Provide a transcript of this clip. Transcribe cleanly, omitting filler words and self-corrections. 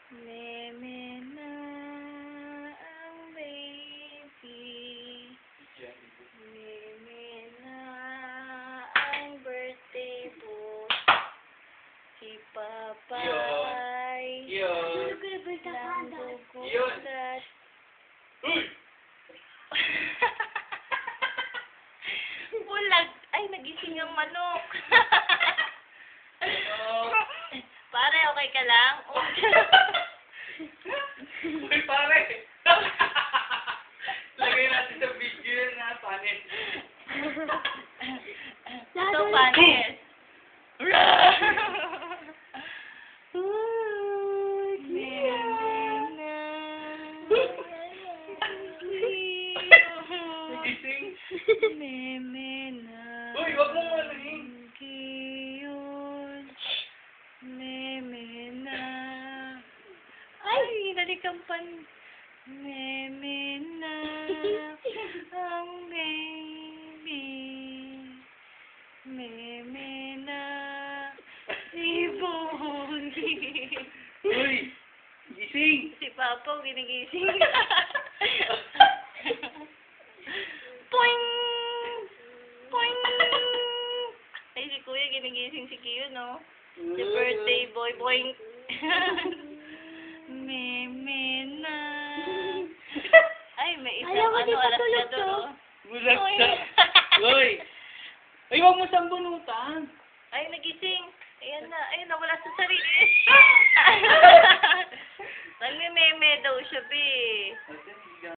Meme na ang baby. Meme na ang birthday boy. Si Papay. Nang gugulat. Bulag. Ay, nagising ang manok. Pare, okay ka lang? Uy, pare! Lagay natin sa video yun, ha, panis. Ito, panis. Nagising? Meme na. Uy, wag mo malahin. Meme na. Ay, nalikampan. Meme na ang baby. Meme na si Bonnie. Uy! Gising! Si Papa, ginigising. Poing! Poing! Ay, si Kuya, ginigising si Kiyo, no? Si birthday boy, boing. Meme na. Ay, may isang alas ka doon, oh. Bulag siya. Uy! Ay, wag mo sambunutan. Ay, nagising. Ayan na. Ayun, nawala sa sarili. Nagme-meme daw siya, be.